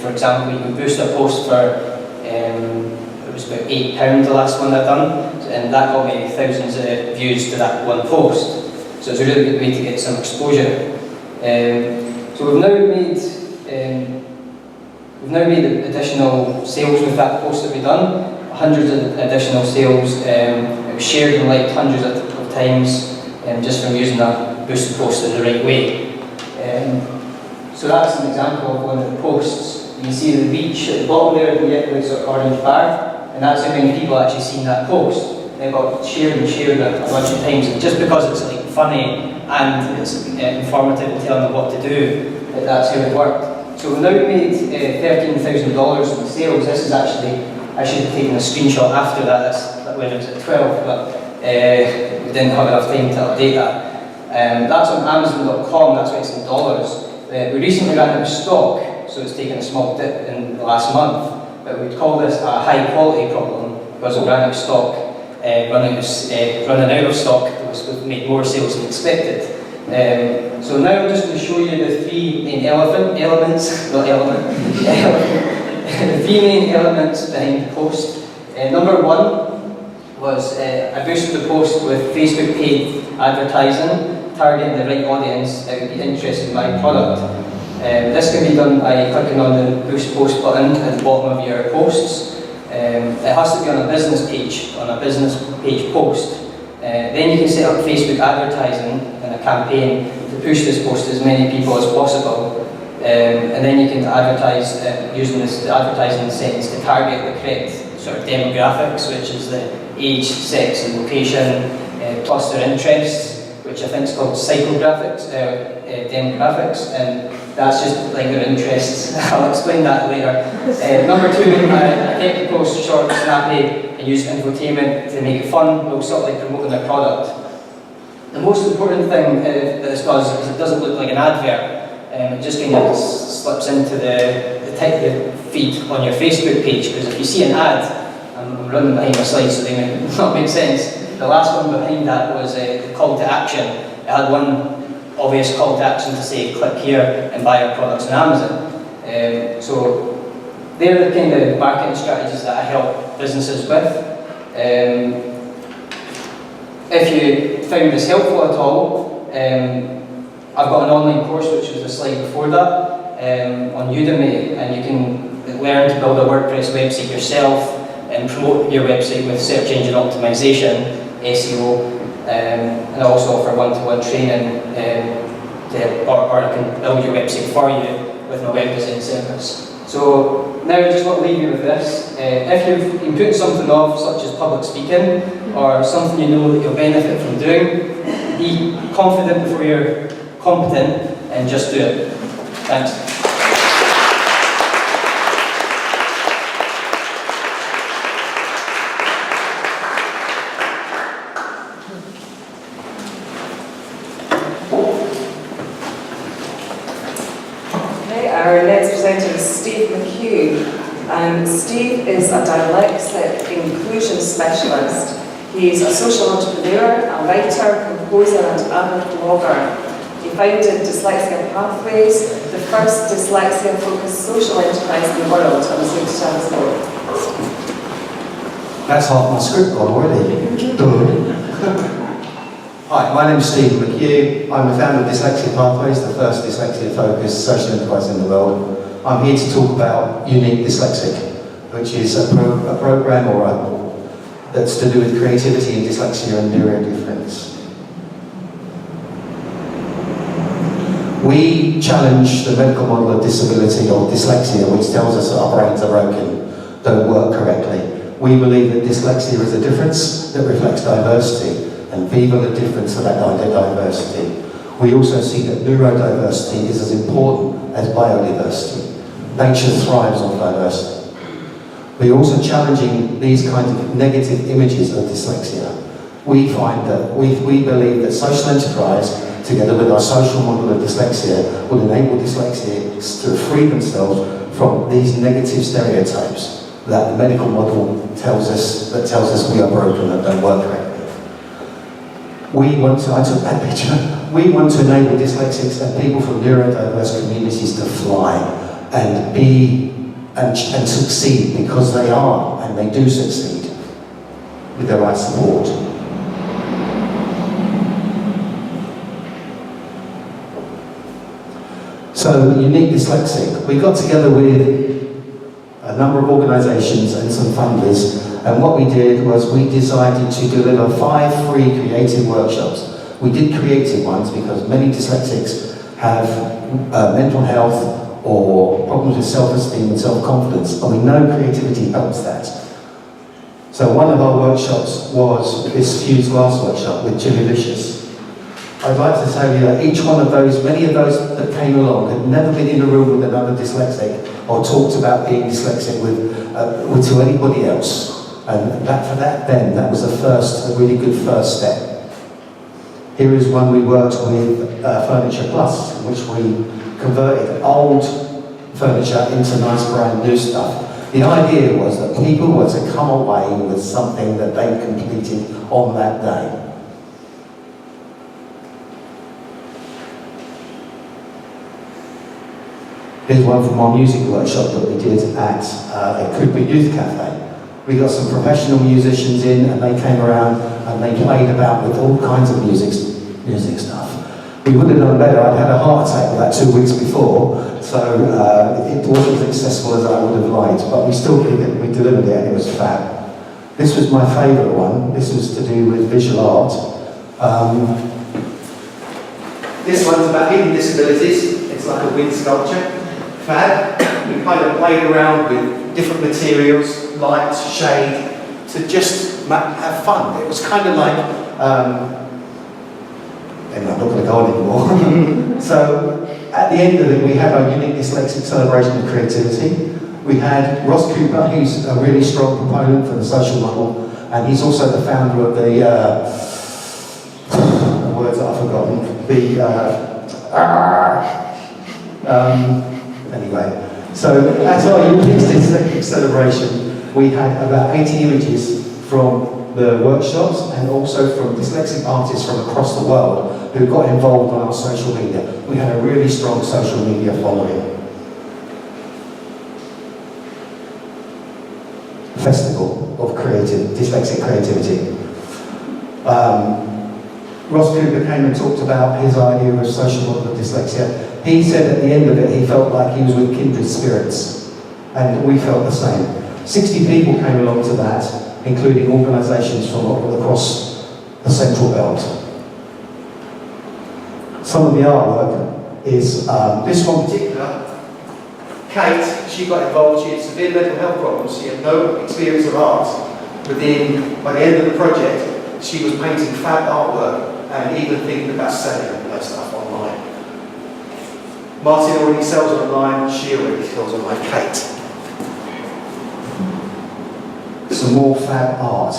For example, you can boost a post for, it was about £8 the last one I've done, and that got me thousands of views to that one post. So it's a really good way to get some exposure. So we've now made additional sales with that post that we've done. Hundreds of additional sales. It was shared and liked hundreds of times just from using that boosted post in the right way. So that's an example of one of the posts. You can see the reach at the bottom there, you get the sort of orange bar, and that's how many people actually seen that post. They got shared and shared a bunch of times, and just because it's like funny and it's informative and telling them what to do, that's how it worked. So we've now made $13,000 in sales. This is actually, I should have taken a screenshot after that, that's when it was at 12, but we didn't have enough time to update that. That's on Amazon.com, that's why it's in dollars. We recently ran out of stock, so it's taken a small dip in the last month, but we'd call this a high quality problem because we ran out of stock. Running out of stock was made more sales than expected. So now I'm just going to show you the three main elements behind the post. Number one was I boosted the post with Facebook paid advertising, targeting the right audience that would be interested in my product. This can be done by clicking on the boost post button at the bottom of your posts. It has to be on a business page post. Then you can set up Facebook advertising in a campaign to push this post to as many people as possible. And then you can advertise using the advertising settings to target the correct sort of demographics, which is the age, sex and location, plus their interests, which I think is called psychographics, demographics, and that's just like their interests. I'll explain that later. Number two, I kept the post short, snappy, and use infotainment to make it fun, while sort of like promoting their product. The most important thing that this does is it doesn't look like an advert. It just kind of slips into the feed on your Facebook page, because if you see an ad, I'm running behind my slides so they may not make sense. The last one behind that was the call to action. It had one obvious call to action to say click here and buy our products on Amazon. So they're the kind of marketing strategies that I help businesses with. If you found this helpful at all, I've got an online course, which was the slide before that, on Udemy, and you can learn to build a WordPress website yourself and promote your website with search engine optimization, SEO, and I also offer one-to-one training, or I can build your website for you with my web design service. So now I just want to leave you with this. If you've been putting something off, such as public speaking, or something you know that you'll benefit from doing, be confident before you're competent and just do it. Thanks. Our next presenter is Steve McHugh. Steve is a dyslexic inclusion specialist. He's a social entrepreneur, a writer, composer and avid blogger. He founded Dyslexia Pathways, the first dyslexia-focused social enterprise in the world. I was here to tell us more. That's half my script gone already. Hi, my name is Stephen McHugh. I'm the founder of Dyslexia Pathways, the first dyslexia-focused social enterprise in the world. I'm here to talk about Unique Dyslexic, which is a program that's to do with creativity and dyslexia and neurodifference. We challenge the medical model of disability or dyslexia, which tells us that our brains are broken, don't work correctly. We believe that dyslexia is a difference that reflects diversity, and viva the difference of that diversity. We also see that neurodiversity is as important as biodiversity. Nature thrives on diversity. We're also challenging these kinds of negative images of dyslexia. We find that we believe that social enterprise, together with our social model of dyslexia, will enable dyslexics to free themselves from these negative stereotypes that the medical model tells us we are broken and don't work correctly. I took that picture. We want to enable dyslexics and people from neurodiverse communities to fly and be and succeed, because they are, and they do succeed, with the right support. So, Unique Dyslexic, we got together with a number of organisations and some funders, and what we did was we decided to deliver 5 free creative workshops. We did creative ones because many dyslexics have mental health or problems with self-esteem and self-confidence, and we know creativity helps that. So one of our workshops was this fused glass workshop with Jimmy Vicious. I'd like to tell you that each one of those, many of those that came along had never been in a room with another dyslexic or talked about being dyslexic with to anybody else. And that was a really good first step. Here is one we worked with Furniture Plus, in which we converted old furniture into nice brand new stuff. The idea was that people were to come away with something that they completed on that day. Here's one from our music workshop that we did at a Cooper Youth Cafe. We got some professional musicians in, and they came around and they played about with all kinds of music stuff. We would have done better. I'd had a heart attack about 2 weeks before, so it wasn't as accessible as I would have liked, but we still did it. We delivered it, and it was fab. This was my favourite one. This was to do with visual art. This one's about hidden disabilities. It's like a wind sculpture. Fab. We kind of played around with different materials, light, shade, to just have fun. It was kind of like, anyway, I'm not going to go on anymore. So, at the end of it, we had our Unique Dyslexic Celebration of Creativity. We had Ross Cooper, who's a really strong proponent for the social model, and he's also the founder of the words that I've forgotten, anyway. So, at our Unique Dyslexic Celebration, we had about 80 images from the workshops and also from dyslexic artists from across the world who got involved on our social media. We had a really strong social media following. Festival of dyslexic creativity. Ross Cooper came and talked about his idea of social model of dyslexia. He said at the end of it he felt like he was with kindred spirits, and we felt the same. 60 people came along to that, including organisations from all across the Central Belt. Some of the artwork is this one particular. Kate, she got involved. She had severe mental health problems. She had no experience of art. By the end of the project, she was painting fab artwork and even thinking about selling that stuff online. Martin already sells online. She already sells online. Kate. Some more fab art.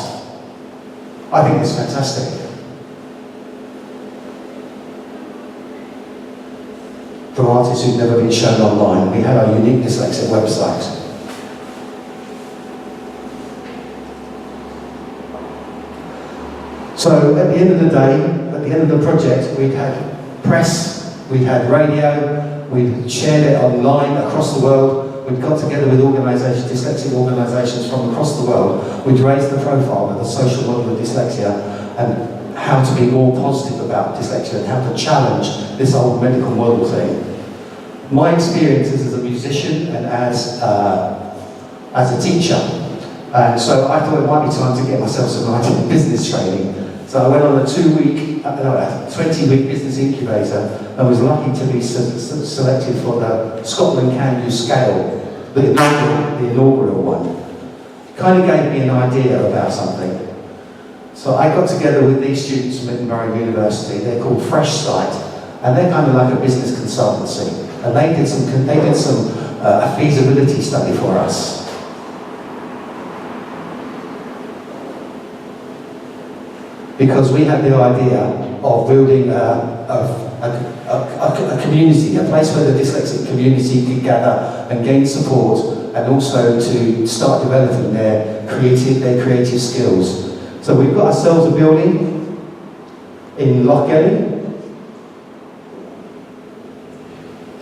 I think it's fantastic. From artists who've never been shown online. We have our Unique Dyslexic website. So at the end of the day, at the end of the project, we'd had press, we've had radio, we've shared it online across the world. We've got together with organisations, dyslexic organisations from across the world. We've raised the profile of the social model of dyslexia and how to be more positive about dyslexia and how to challenge this old medical model thing. My experiences as a musician and as a teacher, and so I thought it might be time to get myself some IT business training. So I went on a 20-week business incubator and was lucky to be selected for the Scotland Can Do Scale, the inaugural one. Kind of gave me an idea about something. So I got together with these students from Edinburgh University. They're called Fresh Start, and they're kind of like a business consultancy. And they did some a feasibility study for us. Because we had the idea of building a community, a place where the dyslexic community could gather and gain support, and also to start developing their creative skills. So we've got ourselves a building in Lochgelly.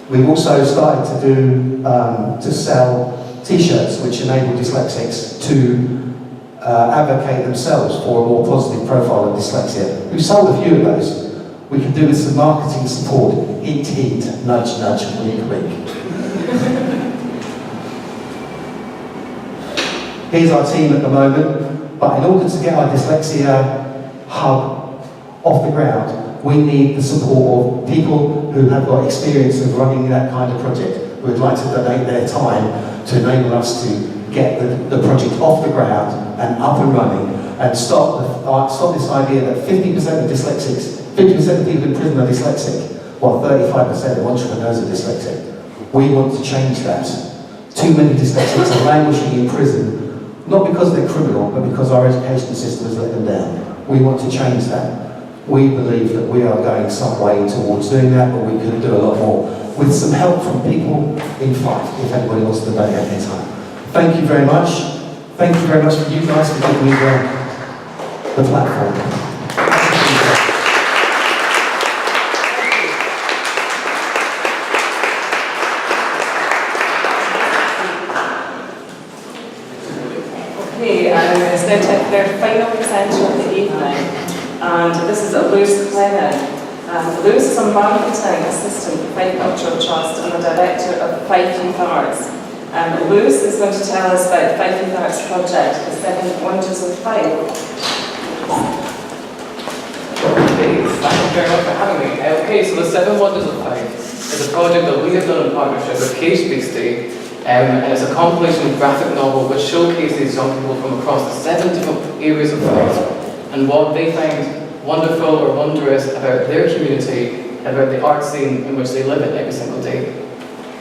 We've also started to sell T-shirts which enable dyslexics to advocate themselves for a more positive profile of dyslexia. We've sold a few of those. We can do with some marketing support. Hint, hint, nudge, nudge, wink, wink. Here's our team at the moment, but in order to get our dyslexia hub off the ground, we need the support of people who have got experience of running that kind of project, who would like to donate their time to enable us to get the project off the ground and up and running, and stop this idea that 50% of dyslexics, 50% of people in prison are dyslexic, while 35% of entrepreneurs are dyslexic. We want to change that. Too many dyslexics are languishing in prison, not because they're criminal, but because our education system has let them down. We want to change that. We believe that we are going some way towards doing that, but we could do a lot more, with some help from people in Fife, if anybody wants to donate their time. Thank you very much. Thank you very much for you guys for giving me the platform. Okay, it's now time for their final presenter of the evening, and this is Lewis Clennon. Lewis is a marketing assistant for Fife Cultural Trust and the director of Fife Youth Arts. Lewis is going to tell us about the Fife Youth Arts project, the 7 Wonders of Fife. Okay, thank you very much for having me. Okay, so the 7 Wonders of Fife is a project that we have done in partnership with KHBC, and it's a compilation graphic novel which showcases young people from across the 7 different areas of Fife and what they find wonderful or wondrous about their community, about the art scene in which they live in every single day.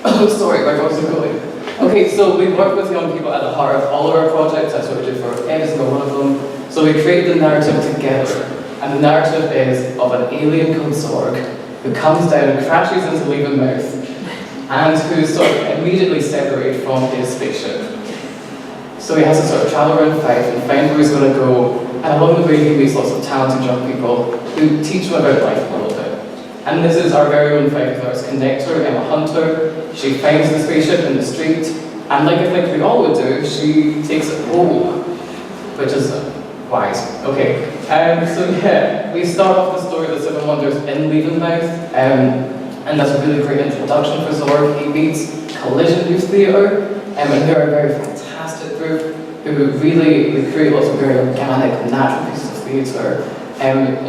Oh, sorry, my voice is going. Okay, so we work with young people at the heart of all of our projects. That's what we do for every single one of them. So we create the narrative together, and the narrative is of an alien called Zorg who comes down and crashes into Leavenmouth, and who's sort of immediately separated from his spaceship. So he has to sort of travel around Fife and find where he's going to go, and along the way he meets lots of talented young people who teach him about life a little bit. And this is our very own Fife Youth Arts conductor, Emma Hunter. She finds the spaceship in the street, and like I think we all would do, she takes it home, which is wise. Okay, so yeah, we start off the story of the 7 Wonders in Leavenmouth, and that's a really great introduction for Zorg. He meets Collision Youth Theatre, and they're a very fantastic group who really create lots of very organic, natural pieces of theatre,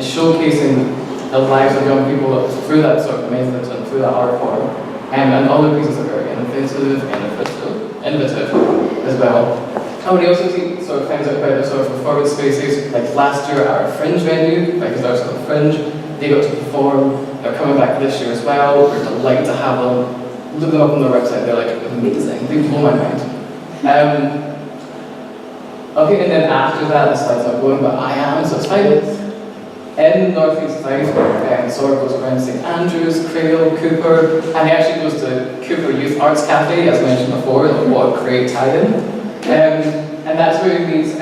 showcasing the lives of young people through that sort of method and through that art form. And all the pieces are very innovative as well. And we also sort of finds out about the sort of performance spaces, like last year at our Fringe venue, like it's also called Fringe, they got to perform. They're coming back this year as well. We're delighted to have them. Look them up on their website, they're like amazing, they blow my mind. Okay, and then after that, the slides are going, but I am, so it's fine. In North East Fife, Zorg goes around St Andrews, Crail, Cooper, and he actually goes to Cooper Youth Arts Cafe, as mentioned before, what a great tie-in. And that's where he meets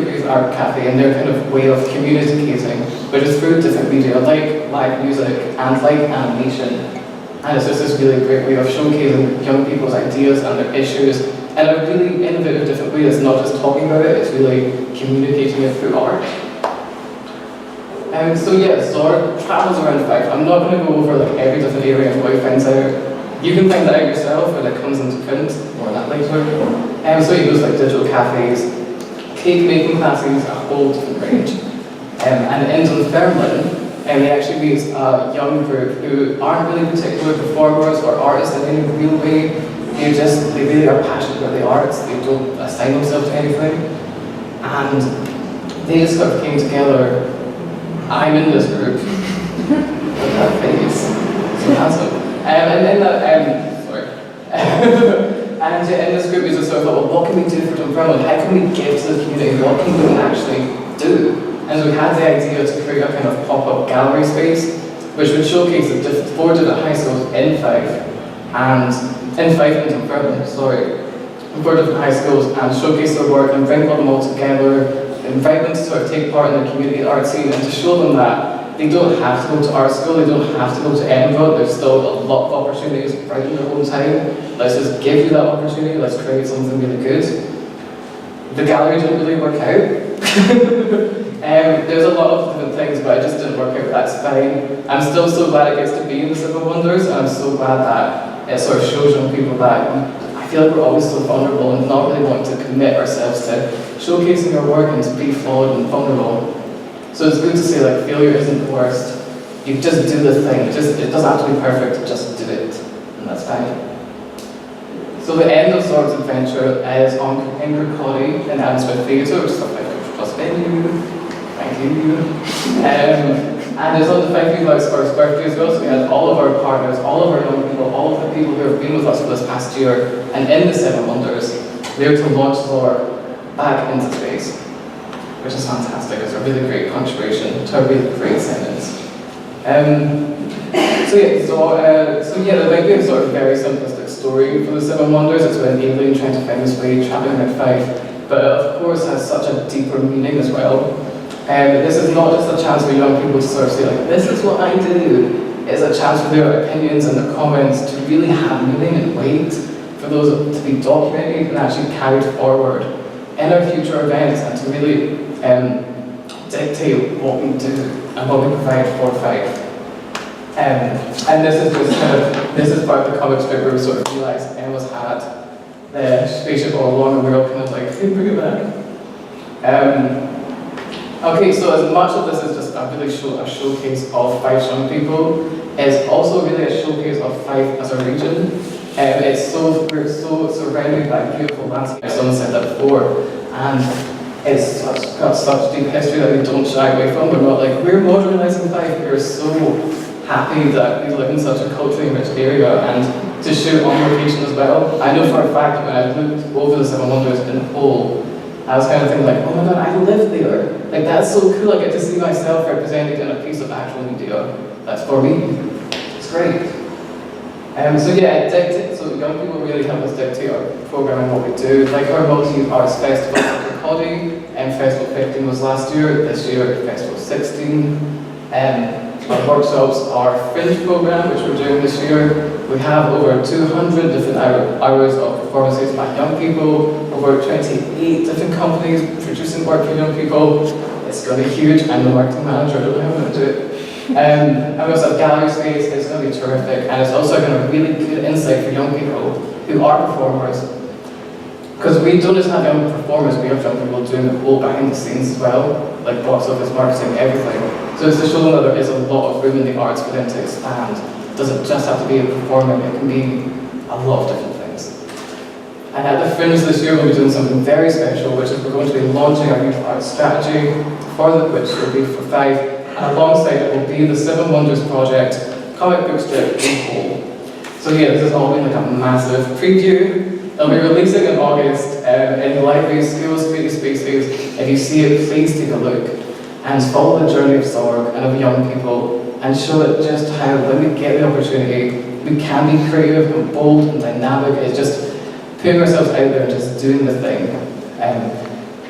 Cuba's Art Cafe and their kind of way of communicating, but it's through different media like live music and like animation. And it's just this really great way of showcasing young people's ideas and their issues in a really innovative, different way. It's not just talking about it, it's really communicating it through art. So yeah, Zorg travels around 5. I'm not going to go over like every different area and what he finds out. You can find that out yourself when it comes into print, more on that later. So he goes like digital cafes, cake making classes, a whole different range. And in Dunfermline, he actually meets a young group who aren't really particular performers or artists in any real way. They really are passionate about the arts. They don't assign themselves to anything. And they just sort of came together. I'm in this group. Look at that face. So handsome. And in that, sorry. And in this group, we just sort of thought, well, what can we do for Dunfermline? How can we give to the community? What can we actually do? And so we had the idea to create a kind of pop-up gallery space, which would showcase the 4 different high schools in Fife, and Dunfermline, sorry. 4 different high schools, and showcase their work and bring them all together, invite them to sort of take part in the community art scene, and to show them that they don't have to go to art school, they don't have to go to Edinburgh, there's still a lot of opportunities right in their own time. Let's just give you that opportunity, let's create something really good. The gallery didn't really work out. There's a lot of different things, but it just didn't work out, that's fine. I'm still so glad it gets to be in the 7 Wonders, and I'm so glad that it sort of shows young people that I feel like we're always so vulnerable and not really wanting to commit ourselves to showcasing our work and to be flawed and vulnerable. So it's good to say like failure isn't the worst. You just do the thing. It doesn't have to be perfect, just do it. And that's fine. So the end of Zorg's adventure is on Kirkcaldy in Adam Smith Theatre, which is a 5 plus venue. Thank you. And it's on the 5 People Out's birthday as well, so we had all of our partners, all of our young people, all of the people who have been with us for this past year, and in the 7 Wonders, there to launch Zorg back into space, which is fantastic. It's a really great contribution to a really great sentence. So there might be a sort of very simplistic story for the 7 Wonders. It's about an alien trying to find his way, traveling around Fife, but it of course has such a deeper meaning as well. This is not just a chance for young people to sort of say like, this is what I do. It's a chance for their opinions and their comments to really have meaning and weight, for those to be documented and actually carried forward in our future events, and to really dictate what we do and what we provide for Fife. And this is just this is part of the comic strip where we sort of realised Emma's had the spaceship all along, and we were all kind of like, hey, bring it back. Okay, so as much of this is just a showcase of Fife's young people, it's also really a showcase of Fife as a region. We're so surrounded by beautiful landscapes. Someone said that before, and it's got such deep history that we don't shy away from. We're not like, we're modernising Fife. We're so happy that we live in such a culturally rich area, and to shoot on location as well. I know for a fact when I looked over the 7 Wonders in whole, I was kind of thinking like, oh my god, I live there. Like, that's so cool. I get to see myself represented in a piece of actual media. That's for me. It's great. So young people really help us dictate our programming, what we do. Like our multi arts festival at Kirkcaldy, Festival 15 was last year. This year, Festival 16. Our workshops, our fringe program, which we're doing this year. We have over 200 different hours of performances by young people, over 28 different companies producing work for young people. It's going to be huge. I'm the marketing manager, I don't know how I'm going to do it. And we also have gallery space, it's going to be terrific, and it's also going to be really good insight for young people who are performers. Because we don't just have young performers, we have young people doing the whole behind the scenes as well, like box office, marketing, everything. So it's to show them that there is a lot of room in the arts for them to expand. It doesn't just have to be a performer, it can be a lot of different things. And at the Fringe this year, we'll be doing something very special, which is we're going to be launching our youth arts strategy, which will be for Fife, and alongside it will be the 7 Wonders project, comic book strip in whole. So yeah, this has all been like a massive preview. It'll be releasing in August in libraries, schools, community spaces. If you see it, please take a look and follow the journey of Zorg and of young people, and show it just how, when we get the opportunity, we can be creative and bold and dynamic. It's just putting ourselves out there and just doing the thing.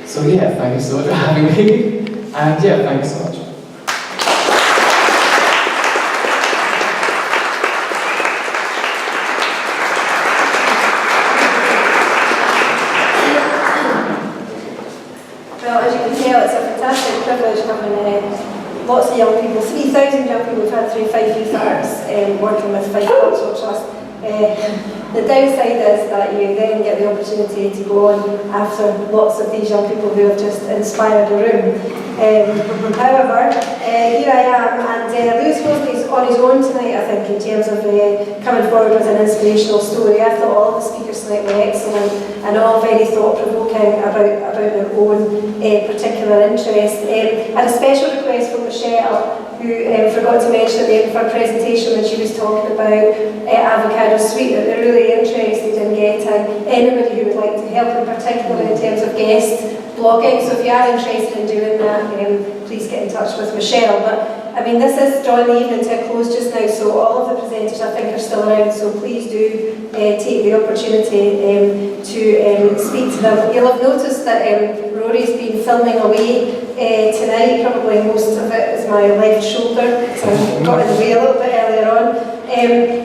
So yeah, thank you so much for having me, and yeah, thank you so much. Well, as you can tell, it's a fantastic privilege having lots of young people, 3,000 young people we've had through Fife Youth Arts, working with Fife Cultural Trust. The downside is that you then get the opportunity to go on after lots of these young people who have just inspired the room. However, here I am, and Lewis Crosby's on his own tonight, I think, in terms of coming forward with an inspirational story. I thought all of the speakers tonight were excellent and all very thought-provoking about their own particular interest. I had a special request from Michelle, who forgot to mention at the end of her presentation when she was talking about avocado sweet, that they're really interested in getting anybody who would like to help, in particular in terms of guest blogging. So if you are interested in doing that, please get in touch with Michelle. But I mean, this is drawing the evening to a close just now, so all of the presenters I think are still around, so please do take the opportunity to speak to them. You'll have noticed that Rory's been filming away tonight. Probably most of it is my left shoulder, so I got in the way a little bit earlier on.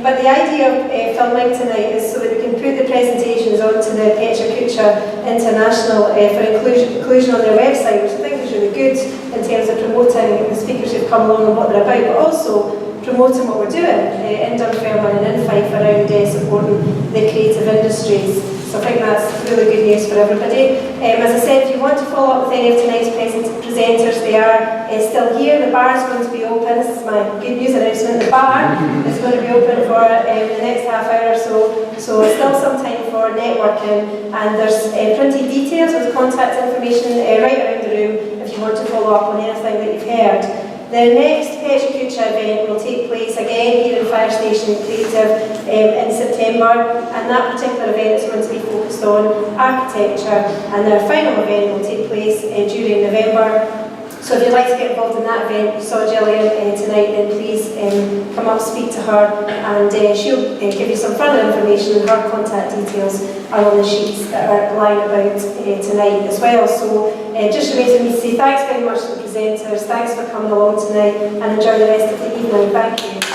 But the idea of filming tonight is so that we can put the presentations onto the Pecha Kucha International for inclusion on their website, which I think is really good in terms of promoting the speakers who've come along and what they're about, but also promoting what we're doing in Dunfermline and in Fife around supporting the creative industries. So I think that's really good news for everybody. As I said, if you want to follow up with any of tonight's presenters, they are still here. The bar is going to be open. This is my good news announcement. The bar is going to be open for the next half hour or so. So still some time for networking. And there's printed details with contact information right around the room if you want to follow up on anything that you've heard. The next Pecha Kucha event will take place again here in Fire Station Creative in September, and that particular event is going to be focused on architecture, and their final event will take place during November. So if you'd like to get involved in that event, you saw Gillian tonight, then please come up, speak to her, and she'll give you some further information, and her contact details are on the sheets that are lying about tonight as well. So just remains for me to say thanks very much to the presenters, thanks for coming along tonight, and enjoy the rest of the evening. Thank you.